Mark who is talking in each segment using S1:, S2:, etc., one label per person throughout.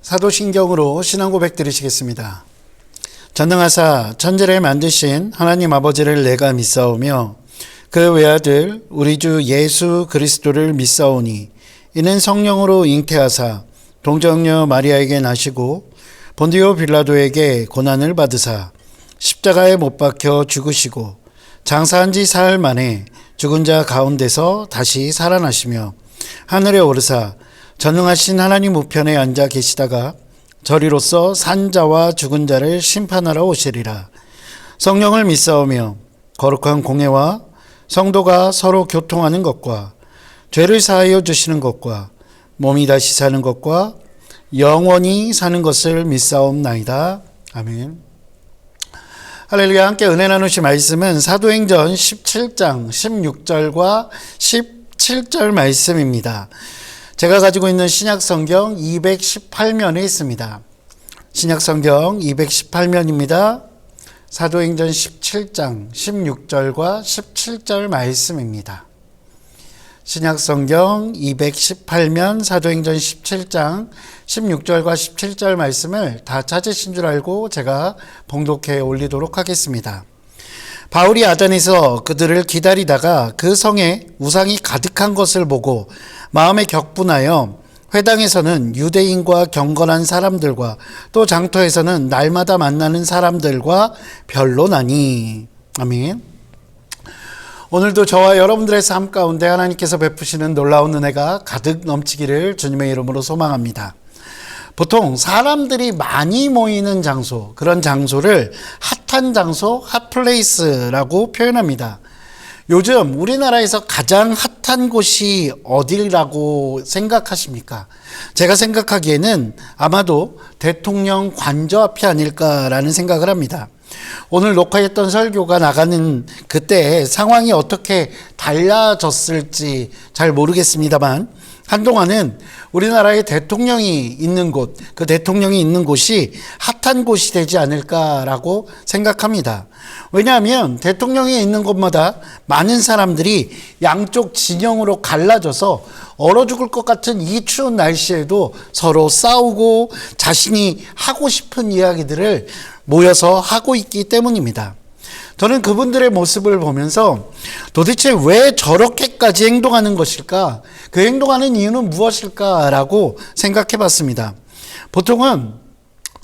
S1: 사도신경으로 신앙 고백 드리시겠습니다. 전능하사 천지를 만드신 하나님 아버지를 내가 믿사오며 그 외아들 우리 주 예수 그리스도를 믿사오니 이는 성령으로 잉태하사 동정녀 마리아에게 나시고 본디오 빌라도에게 고난을 받으사 십자가에 못 박혀 죽으시고 장사한 지 사흘 만에 죽은 자 가운데서 다시 살아나시며 하늘에 오르사 전능하신 하나님 우편에 앉아 계시다가 저리로서 산 자와 죽은 자를 심판하러 오시리라. 성령을 믿사오며 거룩한 공예와 성도가 서로 교통하는 것과 죄를 사하여 주시는 것과 몸이 다시 사는 것과 영원히 사는 것을 믿사옵나이다. 아멘. 할렐루야. 함께 은혜 나누실 말씀은 사도행전 17장 16절과 17절 말씀입니다. 제가 가지고 있는 신약성경 218면에 있습니다. 신약성경 218면입니다. 사도행전 17장 16절과 17절 말씀입니다. 신약성경 218면 사도행전 17장 16절과 17절 말씀을 다 찾으신 줄 알고 제가 봉독해 올리도록 하겠습니다. 바울이 아덴에서 그들을 기다리다가 그 성에 우상이 가득한 것을 보고 마음에 격분하여 회당에서는 유대인과 경건한 사람들과 또 장터에서는 날마다 만나는 사람들과 변론하니. 아멘. 오늘도 저와 여러분들의 삶 가운데 하나님께서 베푸시는 놀라운 은혜가 가득 넘치기를 주님의 이름으로 소망합니다. 보통 사람들이 많이 모이는 장소, 그런 장소를 핫한 장소, 핫플레이스라고 표현합니다. 요즘 우리나라에서 가장 핫한 곳이 어디라고 생각하십니까? 제가 생각하기에는 아마도 대통령 관저 앞이 아닐까라는 생각을 합니다. 오늘 녹화했던 설교가 나가는 그때 상황이 어떻게 달라졌을지 잘 모르겠습니다만 한동안은 우리나라의 대통령이 있는 곳, 그 대통령이 있는 곳이 핫한 곳이 되지 않을까라고 생각합니다. 왜냐하면 대통령이 있는 곳마다 많은 사람들이 양쪽 진영으로 갈라져서 얼어 죽을 것 같은 이 추운 날씨에도 서로 싸우고 자신이 하고 싶은 이야기들을 모여서 하고 있기 때문입니다. 저는 그분들의 모습을 보면서 도대체 왜 저렇게까지 행동하는 것일까? 그 행동하는 이유는 무엇일까라고 생각해 봤습니다. 보통은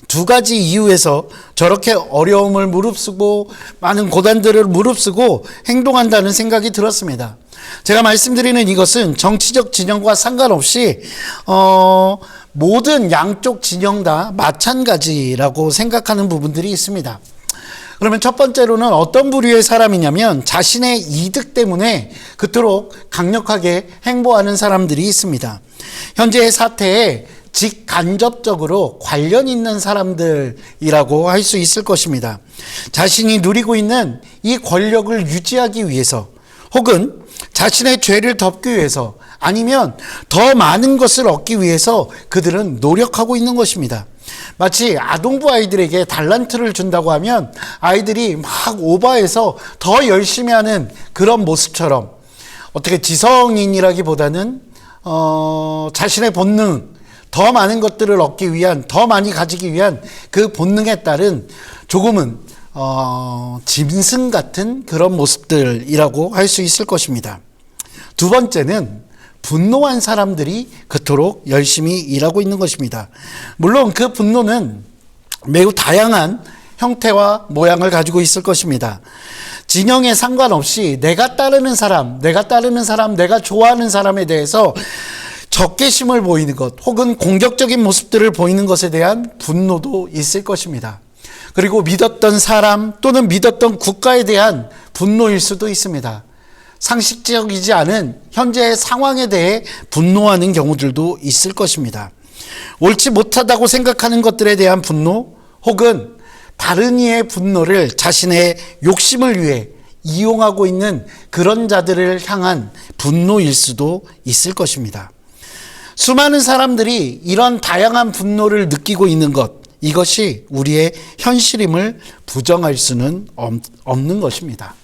S1: 두 가지 이유에서 저렇게 어려움을 무릅쓰고 많은 고난들을 무릅쓰고 행동한다는 생각이 들었습니다. 제가 말씀드리는 이것은 정치적 진영과 상관없이 모든 양쪽 진영 다 마찬가지라고 생각하는 부분들이 있습니다. 그러면 첫 번째로는 어떤 부류의 사람이냐면 자신의 이득 때문에 그토록 강력하게 행보하는 사람들이 있습니다. 현재의 사태에 직간접적으로 관련 있는 사람들이라고 할 수 있을 것입니다. 자신이 누리고 있는 이 권력을 유지하기 위해서 혹은 자신의 죄를 덮기 위해서 아니면 더 많은 것을 얻기 위해서 그들은 노력하고 있는 것입니다. 마치 아동부 아이들에게 달란트를 준다고 하면 아이들이 막 오버해서 더 열심히 하는 그런 모습처럼 어떻게 지성인이라기보다는 자신의 본능, 더 많은 것들을 얻기 위한, 더 많이 가지기 위한 그 본능에 따른 조금은 짐승 같은 그런 모습들이라고 할 수 있을 것입니다. 두 번째는 분노한 사람들이 그토록 열심히 일하고 있는 것입니다. 물론 그 분노는 매우 다양한 형태와 모양을 가지고 있을 것입니다. 진영에 상관없이 내가 따르는 사람, 내가 좋아하는 사람에 대해서 적개심을 보이는 것 혹은 공격적인 모습들을 보이는 것에 대한 분노도 있을 것입니다. 그리고 믿었던 사람 또는 믿었던 국가에 대한 분노일 수도 있습니다. 상식적이지 않은 현재의 상황에 대해 분노하는 경우들도 있을 것입니다. 옳지 못하다고 생각하는 것들에 대한 분노 혹은 다른 이의 분노를 자신의 욕심을 위해 이용하고 있는 그런 자들을 향한 분노일 수도 있을 것입니다. 수많은 사람들이 이런 다양한 분노를 느끼고 있는 것, 이것이 우리의 현실임을 부정할 수는 없는 것입니다.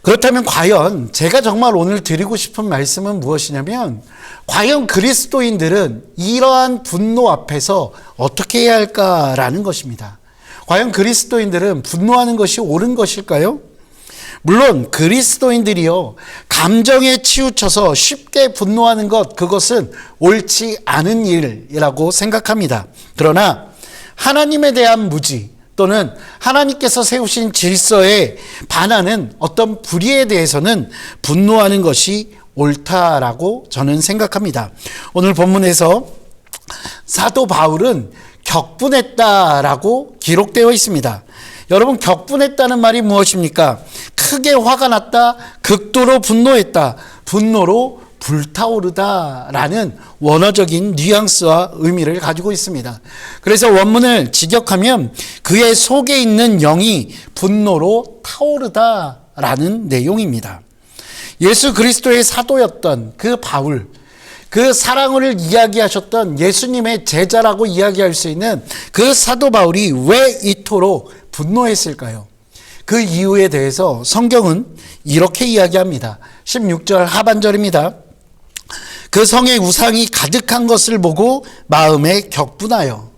S1: 그렇다면 과연 제가 정말 오늘 드리고 싶은 말씀은 무엇이냐면, 과연 그리스도인들은 이러한 분노 앞에서 어떻게 해야 할까라는 것입니다. 과연 그리스도인들은 분노하는 것이 옳은 것일까요? 물론 그리스도인들이요, 감정에 치우쳐서 쉽게 분노하는 것, 그것은 옳지 않은 일이라고 생각합니다. 그러나 하나님에 대한 무지 또는 하나님께서 세우신 질서에 반하는 어떤 불의에 대해서는 분노하는 것이 옳다라고 저는 생각합니다. 오늘 본문에서 사도 바울은 격분했다라고 기록되어 있습니다. 여러분, 격분했다는 말이 무엇입니까? 크게 화가 났다, 극도로 분노했다, 분노로 불타오르다라는 원어적인 뉘앙스와 의미를 가지고 있습니다. 그래서 원문을 직역하면 그의 속에 있는 영이 분노로 타오르다라는 내용입니다. 예수 그리스도의 사도였던 그 바울, 그 사랑을 이야기하셨던 예수님의 제자라고 이야기할 수 있는 그 사도 바울이 왜 이토록 분노했을까요? 그 이유에 대해서 성경은 이렇게 이야기합니다. 16절 하반절입니다. 그 성에 우상이 가득한 것을 보고 마음에 격분하여.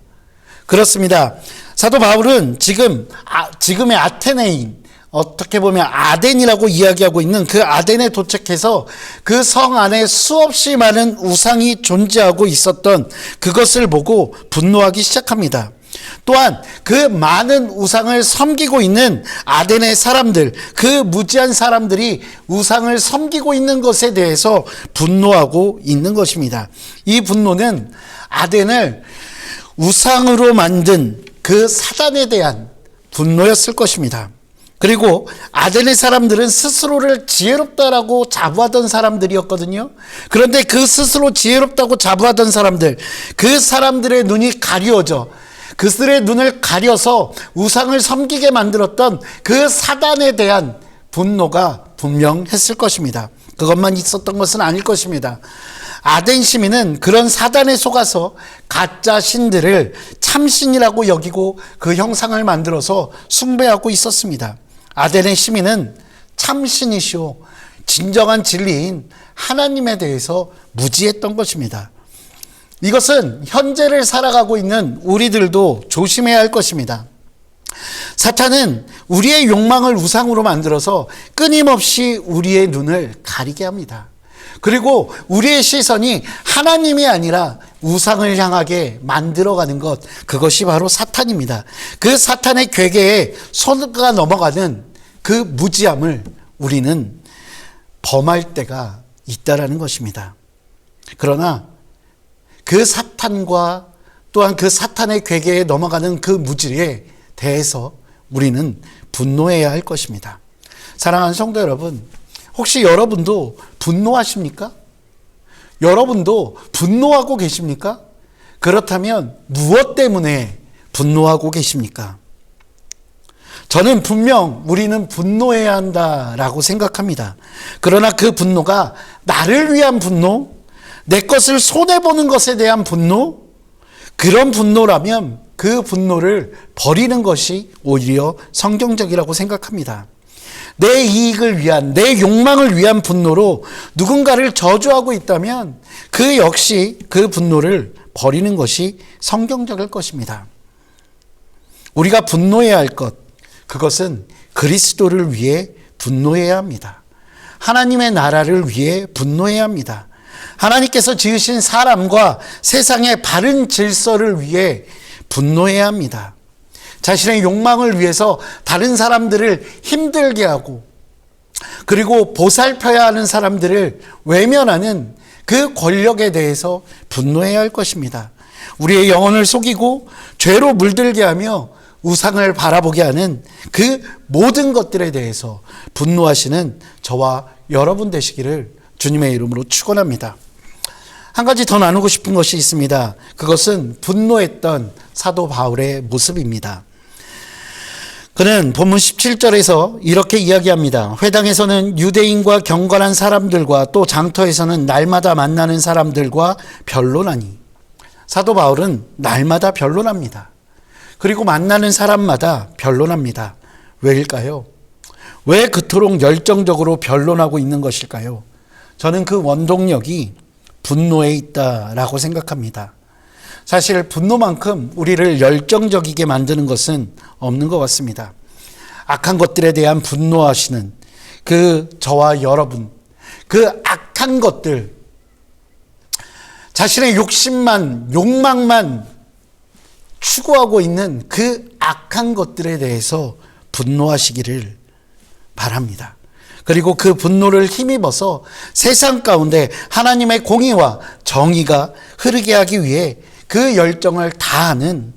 S1: 그렇습니다. 사도 바울은 지금의 아테네인, 어떻게 보면 아덴이라고 이야기하고 있는 그 아덴에 도착해서 그 성 안에 수없이 많은 우상이 존재하고 있었던 그것을 보고 분노하기 시작합니다. 또한 그 많은 우상을 섬기고 있는 아덴의 사람들, 그 무지한 사람들이 우상을 섬기고 있는 것에 대해서 분노하고 있는 것입니다. 이 분노는 아덴을 우상으로 만든 그 사단에 대한 분노였을 것입니다. 그리고 아덴의 사람들은 스스로를 지혜롭다라고 자부하던 사람들이었거든요. 그런데 그 스스로 지혜롭다고 자부하던 사람들, 그 사람들의 눈이 가려져, 그들의 눈을 가려서 우상을 섬기게 만들었던 그 사단에 대한 분노가 분명했을 것입니다. 그것만 있었던 것은 아닐 것입니다. 아덴 시민은 그런 사단에 속아서 가짜 신들을 참신이라고 여기고 그 형상을 만들어서 숭배하고 있었습니다. 아덴의 시민은 참신이시오, 진정한 진리인 하나님에 대해서 무지했던 것입니다. 이것은 현재를 살아가고 있는 우리들도 조심해야 할 것입니다. 사탄은 우리의 욕망을 우상으로 만들어서 끊임없이 우리의 눈을 가리게 합니다. 그리고 우리의 시선이 하나님이 아니라 우상을 향하게 만들어가는 것, 그것이 바로 사탄입니다. 그 사탄의 괴계에 손가 넘어가는 그 무지함을 우리는 범할 때가 있다라는 것입니다. 그러나 그 사탄과 또한 그 사탄의 괴계에 넘어가는 그 무지에 대해서 우리는 분노해야 할 것입니다. 사랑하는 성도 여러분, 혹시 여러분도 분노하십니까? 여러분도 분노하고 계십니까? 그렇다면 무엇 때문에 분노하고 계십니까? 저는 분명 우리는 분노해야 한다라고 생각합니다. 그러나 그 분노가 나를 위한 분노, 내 것을 손해보는 것에 대한 분노, 그런 분노라면 그 분노를 버리는 것이 오히려 성경적이라고 생각합니다. 내 이익을 위한, 내 욕망을 위한 분노로 누군가를 저주하고 있다면 그 역시 그 분노를 버리는 것이 성경적일 것입니다. 우리가 분노해야 할 것, 그것은 그리스도를 위해 분노해야 합니다. 하나님의 나라를 위해 분노해야 합니다. 하나님께서 지으신 사람과 세상의 바른 질서를 위해 분노해야 합니다. 자신의 욕망을 위해서 다른 사람들을 힘들게 하고 그리고 보살펴야 하는 사람들을 외면하는 그 권력에 대해서 분노해야 할 것입니다. 우리의 영혼을 속이고 죄로 물들게 하며 우상을 바라보게 하는 그 모든 것들에 대해서 분노하시는 저와 여러분 되시기를 주님의 이름으로 축원합니다. 한 가지 더 나누고 싶은 것이 있습니다. 그것은 분노했던 사도 바울의 모습입니다. 그는 본문 17절에서 이렇게 이야기합니다. 회당에서는 유대인과 경건한 사람들과 또 장터에서는 날마다 만나는 사람들과 변론하니. 사도 바울은 날마다 변론합니다. 그리고 만나는 사람마다 변론합니다. 왜일까요? 왜 그토록 열정적으로 변론하고 있는 것일까요? 저는 그 원동력이 분노에 있다라고 생각합니다. 사실 분노만큼 우리를 열정적이게 만드는 것은 없는 것 같습니다. 악한 것들에 대한 분노하시는 그 저와 여러분, 그 악한 것들, 자신의 욕망만 추구하고 있는 그 악한 것들에 대해서 분노하시기를 바랍니다. 그리고 그 분노를 힘입어서 세상 가운데 하나님의 공의와 정의가 흐르게 하기 위해 그 열정을 다하는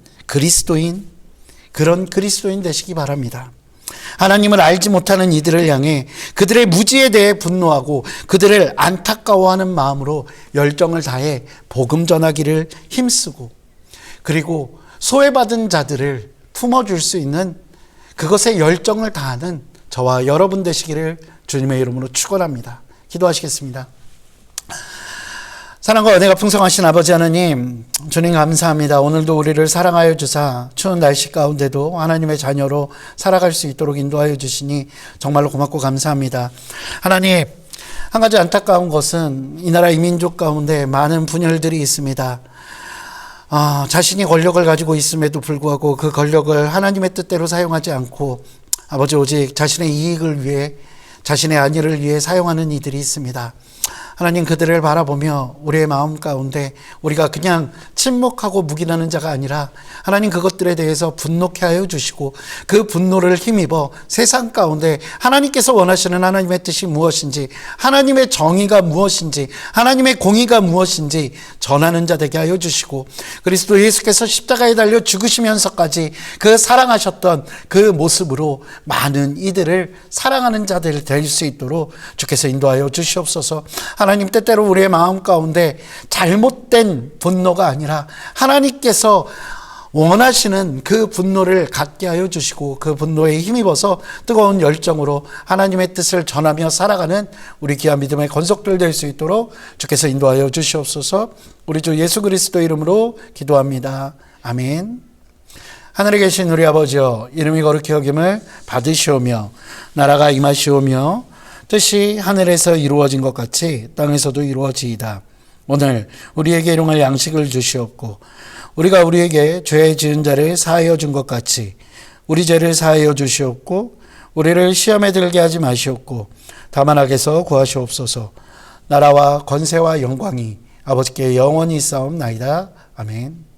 S1: 그런 그리스도인 되시기 바랍니다. 하나님을 알지 못하는 이들을 향해 그들의 무지에 대해 분노하고 그들을 안타까워하는 마음으로 열정을 다해 복음 전하기를 힘쓰고, 그리고 소외받은 자들을 품어줄 수 있는 그것에 열정을 다하는 저와 여러분 되시기를 주님의 이름으로 축원합니다. 기도하시겠습니다. 사랑과 은혜가 풍성하신 아버지 하나님, 주님 감사합니다. 오늘도 우리를 사랑하여 주사 추운 날씨 가운데도 하나님의 자녀로 살아갈 수 있도록 인도하여 주시니 정말로 고맙고 감사합니다. 하나님, 한 가지 안타까운 것은 이 나라 이민족 가운데 많은 분열들이 있습니다. 자신이 권력을 가지고 있음에도 불구하고 그 권력을 하나님의 뜻대로 사용하지 않고 아버지 오직 자신의 이익을 위해, 자신의 안위를 위해 사용하는 이들이 있습니다. 하나님, 그들을 바라보며 우리의 마음 가운데 우리가 그냥 침묵하고 묵인하는 자가 아니라 하나님 그것들에 대해서 분노케 하여 주시고 그 분노를 힘입어 세상 가운데 하나님께서 원하시는 하나님의 뜻이 무엇인지, 하나님의 정의가 무엇인지, 하나님의 공의가 무엇인지 전하는 자 되게 하여 주시고, 그리스도 예수께서 십자가에 달려 죽으시면서까지 그 사랑하셨던 그 모습으로 많은 이들을 사랑하는 자들 될 수 있도록 주께서 인도하여 주시옵소서. 하나님, 때때로 우리의 마음 가운데 잘못된 분노가 아니라 하나님께서 원하시는 그 분노를 갖게 하여 주시고 그 분노에 힘입어서 뜨거운 열정으로 하나님의 뜻을 전하며 살아가는 우리 귀한 믿음의 건속들 될 수 있도록 주께서 인도하여 주시옵소서. 우리 주 예수 그리스도 이름으로 기도합니다. 아멘. 하늘에 계신 우리 아버지여, 이름이 거룩히 여김을 받으시오며 나라가 임하시오며 뜻이 하늘에서 이루어진 것 같이 땅에서도 이루어지이다. 오늘 우리에게 일용할 양식을 주시옵고 우리가 우리에게 죄 지은 자를 사하여 준 것 같이 우리 죄를 사하여 주시옵고 우리를 시험에 들게 하지 마시옵고 다만 악에서 구하시옵소서. 나라와 권세와 영광이 아버지께 영원히 있사옵나이다. 아멘.